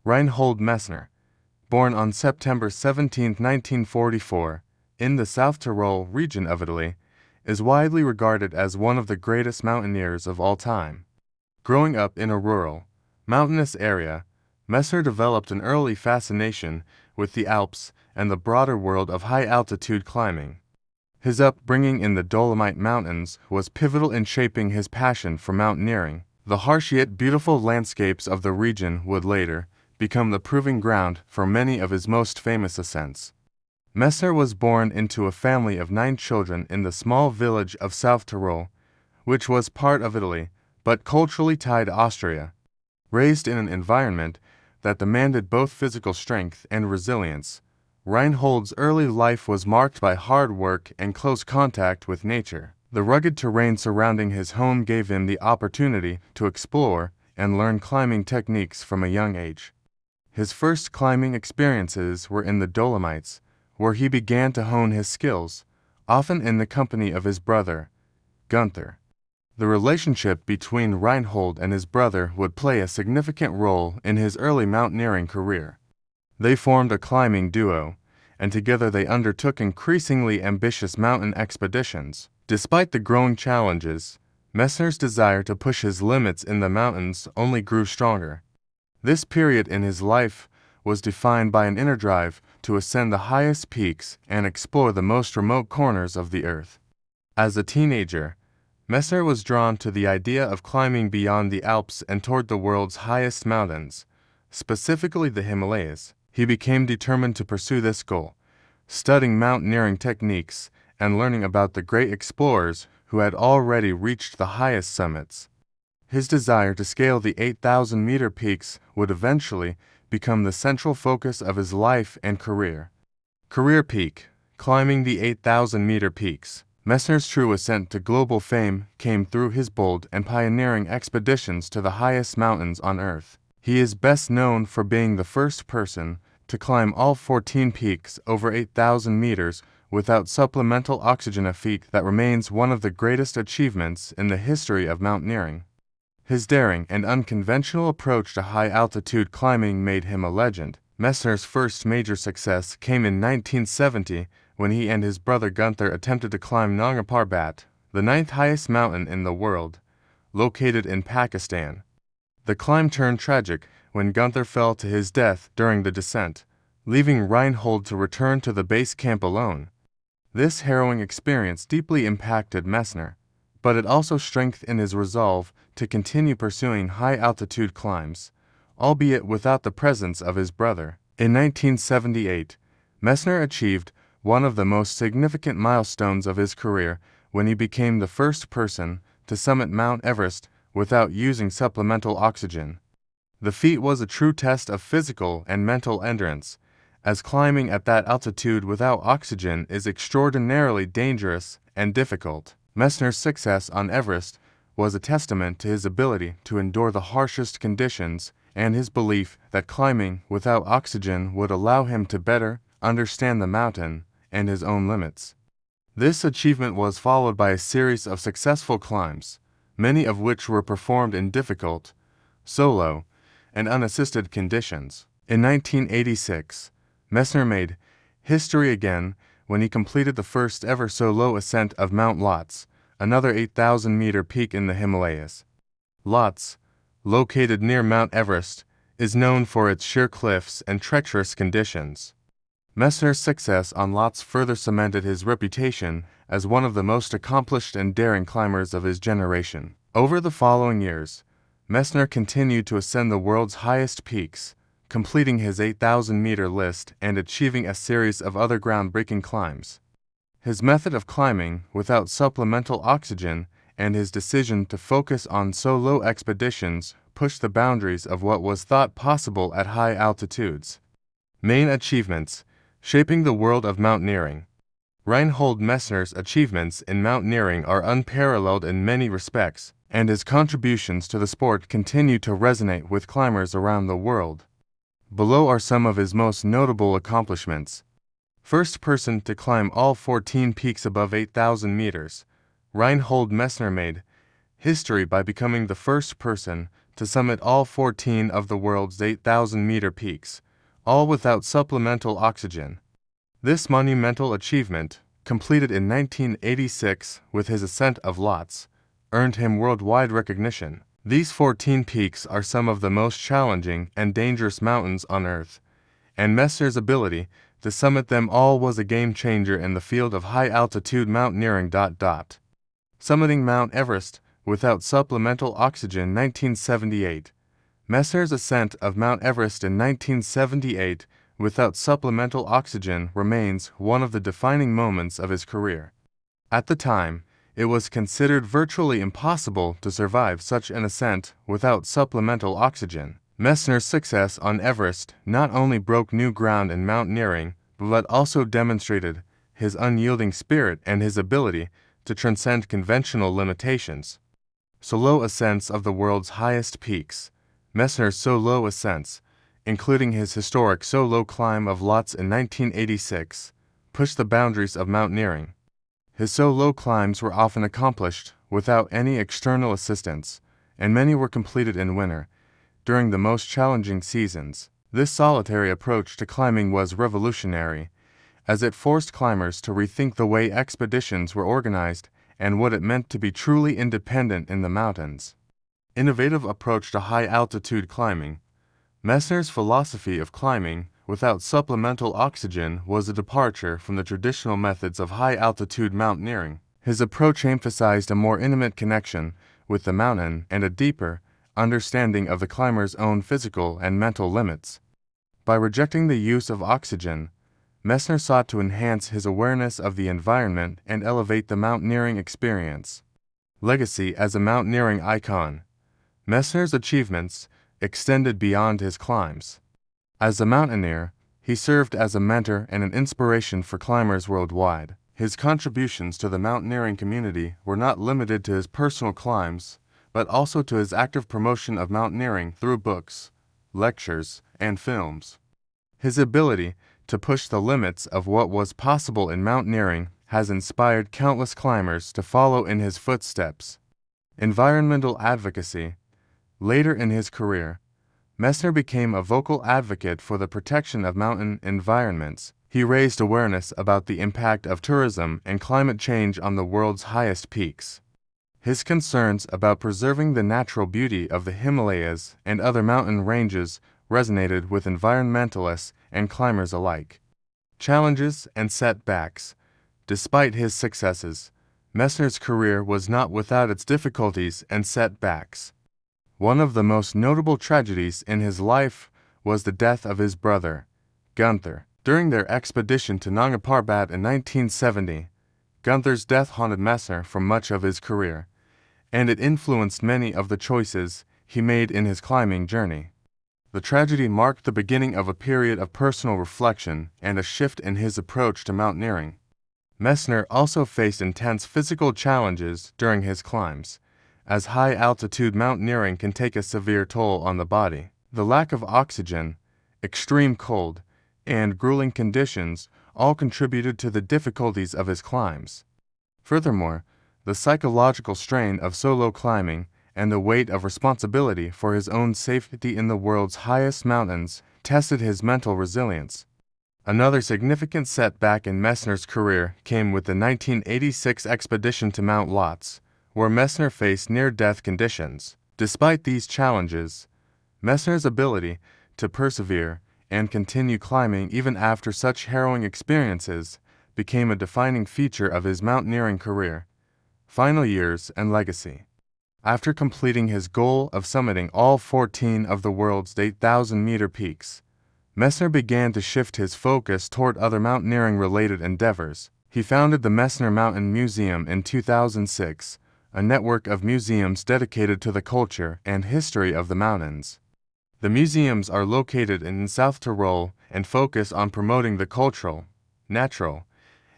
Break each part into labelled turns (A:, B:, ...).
A: Reinhold Messner, born on September 17, 1944, in the South Tyrol region of Italy, is widely regarded as one of the greatest mountaineers of all time. Growing up in a rural, mountainous area, Messner developed an early fascination with the Alps and the broader world of high-altitude climbing. His upbringing in the Dolomite Mountains was pivotal in shaping his passion for mountaineering. The harsh yet beautiful landscapes of the region would later become the proving ground for many of his most famous ascents. Messner was born into a family of 9 children in the small village of South Tyrol, which was part of Italy, but culturally tied to Austria. Raised in an environment that demanded both physical strength and resilience, Reinhold's early life was marked by hard work and close contact with nature. The rugged terrain surrounding his home gave him the opportunity to explore and learn climbing techniques from a young age. His first climbing experiences were in the Dolomites, where he began to hone his skills, often in the company of his brother, Gunther. The relationship between Reinhold and his brother would play a significant role in his early mountaineering career. They formed a climbing duo, and together they undertook increasingly ambitious mountain expeditions. Despite the growing challenges, Messner's desire to push his limits in the mountains only grew stronger. This period in his life was defined by an inner drive to ascend the highest peaks and explore the most remote corners of the earth. As a teenager, Messner was drawn to the idea of climbing beyond the Alps and toward the world's highest mountains, specifically the Himalayas. He became determined to pursue this goal, studying mountaineering techniques and learning about the great explorers who had already reached the highest summits. His desire to scale the 8,000-meter peaks would eventually become the central focus of his life and career. Career peak: climbing the 8,000-meter peaks. Messner's true ascent to global fame came through his bold and pioneering expeditions to the highest mountains on Earth. He is best known for being the first person to climb all 14 peaks over 8,000 meters without supplemental oxygen, a feat that remains one of the greatest achievements in the history of mountaineering. His daring and unconventional approach to high-altitude climbing made him a legend. Messner's first major success came in 1970 when he and his brother Gunther attempted to climb Nanga Parbat, the 9th highest mountain in the world, located in Pakistan. The climb turned tragic when Gunther fell to his death during the descent, leaving Reinhold to return to the base camp alone. This harrowing experience deeply impacted Messner, but it also strengthened his resolve to continue pursuing high-altitude climbs, albeit without the presence of his brother. In 1978, Messner achieved one of the most significant milestones of his career when he became the first person to summit Mount Everest without using supplemental oxygen. The feat was a true test of physical and mental endurance, as climbing at that altitude without oxygen is extraordinarily dangerous and difficult. Messner's success on Everest was a testament to his ability to endure the harshest conditions and his belief that climbing without oxygen would allow him to better understand the mountain and his own limits. This achievement was followed by a series of successful climbs, many of which were performed in difficult, solo, and unassisted conditions. In 1986, Messner made history again when he completed the first ever solo ascent of Mount Lhotse, another 8,000-meter peak in the Himalayas. Lhotse, located near Mount Everest, is known for its sheer cliffs and treacherous conditions. Messner's success on Lhotse further cemented his reputation as one of the most accomplished and daring climbers of his generation. Over the following years, Messner continued to ascend the world's highest peaks, completing his 8,000-meter list and achieving a series of other groundbreaking climbs. His method of climbing without supplemental oxygen and his decision to focus on solo expeditions pushed the boundaries of what was thought possible at high altitudes. Main achievements: shaping the world of mountaineering. Reinhold Messner's achievements in mountaineering are unparalleled in many respects, and his contributions to the sport continue to resonate with climbers around the world. Below are some of his most notable accomplishments. First person to climb all 14 peaks above 8,000 meters, Reinhold Messner made history by becoming the first person to summit all 14 of the world's 8,000-meter peaks, all without supplemental oxygen. This monumental achievement, completed in 1986 with his ascent of Lhotse, earned him worldwide recognition. These 14 peaks are some of the most challenging and dangerous mountains on Earth, and Messner's ability to summit them all was a game-changer in the field of high-altitude mountaineering. Summiting Mount Everest without supplemental oxygen. 1978. Messner's ascent of Mount Everest in 1978 without supplemental oxygen remains one of the defining moments of his career. At the time, it was considered virtually impossible to survive such an ascent without supplemental oxygen. Messner's success on Everest not only broke new ground in mountaineering, but also demonstrated his unyielding spirit and his ability to transcend conventional limitations. Solo ascents of the world's highest peaks. Messner's solo ascents, including his historic solo climb of Lhotse in 1986, pushed the boundaries of mountaineering. His solo climbs were often accomplished without any external assistance, and many were completed in winter, during the most challenging seasons. This solitary approach to climbing was revolutionary, as it forced climbers to rethink the way expeditions were organized and what it meant to be truly independent in the mountains. Innovative approach to high-altitude climbing. Messner's philosophy of climbing without supplemental oxygen was a departure from the traditional methods of high-altitude mountaineering. His approach emphasized a more intimate connection with the mountain and a deeper understanding of the climber's own physical and mental limits. By rejecting the use of oxygen, Messner sought to enhance his awareness of the environment and elevate the mountaineering experience. Legacy as a mountaineering icon. Messner's achievements extended beyond his climbs. As a mountaineer, he served as a mentor and an inspiration for climbers worldwide. His contributions to the mountaineering community were not limited to his personal climbs, but also to his active promotion of mountaineering through books, lectures, and films. His ability to push the limits of what was possible in mountaineering has inspired countless climbers to follow in his footsteps. Environmental advocacy. Later in his career, Messner became a vocal advocate for the protection of mountain environments. He raised awareness about the impact of tourism and climate change on the world's highest peaks. His concerns about preserving the natural beauty of the Himalayas and other mountain ranges resonated with environmentalists and climbers alike. Challenges and setbacks. Despite his successes, Messner's career was not without its difficulties and setbacks. One of the most notable tragedies in his life was the death of his brother, Gunther. During their expedition to Nanga Parbat in 1970, Gunther's death haunted Messner for much of his career, and it influenced many of the choices he made in his climbing journey. The tragedy marked the beginning of a period of personal reflection and a shift in his approach to mountaineering. Messner also faced intense physical challenges during his climbs, as high-altitude mountaineering can take a severe toll on the body. The lack of oxygen, extreme cold, and grueling conditions all contributed to the difficulties of his climbs. Furthermore, the psychological strain of solo climbing and the weight of responsibility for his own safety in the world's highest mountains tested his mental resilience. Another significant setback in Messner's career came with the 1986 expedition to Mount Lhotse, where Messner faced near-death conditions. Despite these challenges, Messner's ability to persevere and continue climbing even after such harrowing experiences became a defining feature of his mountaineering career. Final years and legacy. After completing his goal of summiting all 14 of the world's 8,000-meter peaks, Messner began to shift his focus toward other mountaineering-related endeavors. He founded the Messner Mountain Museum in 2006, a network of museums dedicated to the culture and history of the mountains. The museums are located in South Tyrol and focus on promoting the cultural, natural,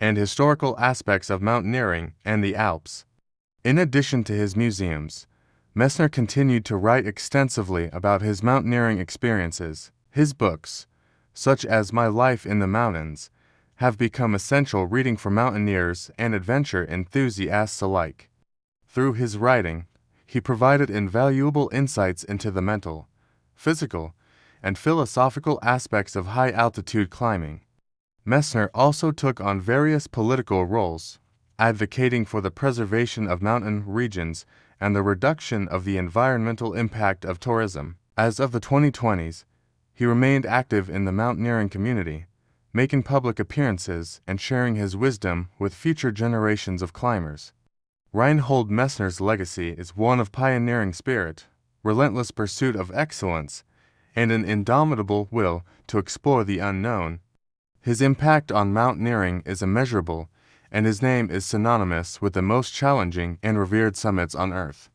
A: and historical aspects of mountaineering and the Alps. In addition to his museums, Messner continued to write extensively about his mountaineering experiences. His books, such as My Life in the Mountains, have become essential reading for mountaineers and adventure enthusiasts alike. Through his writing, he provided invaluable insights into the mental, physical, and philosophical aspects of high-altitude climbing. Messner also took on various political roles, advocating for the preservation of mountain regions and the reduction of the environmental impact of tourism. As of the 2020s, he remained active in the mountaineering community, making public appearances and sharing his wisdom with future generations of climbers. Reinhold Messner's legacy is one of pioneering spirit, relentless pursuit of excellence, and an indomitable will to explore the unknown. His impact on mountaineering is immeasurable, and his name is synonymous with the most challenging and revered summits on Earth.